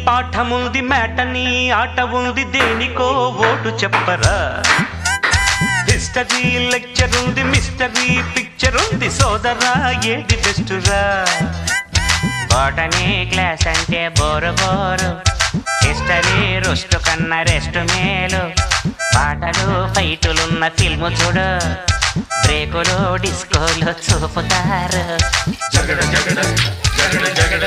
పాఠముంది matinee ఆట ఉంది దేనికో ఓటు చెప్పరా హిస్టరీ లెక్చర్ ఉంది మిస్టరీ పిక్చర్ ఉంది సోదరా ఏది బెస్టురా బోటనీ క్లాస్ అంటే బోరు బోరు హిస్టరీ రుస్టు కన్నా రెస్ట్ మేలు పాటలు ఫైటులున్న ఫిల్ము చూడు బ్రేకులు డిస్కోలు చూపుతారు జగడ జగడ జగడ జగడ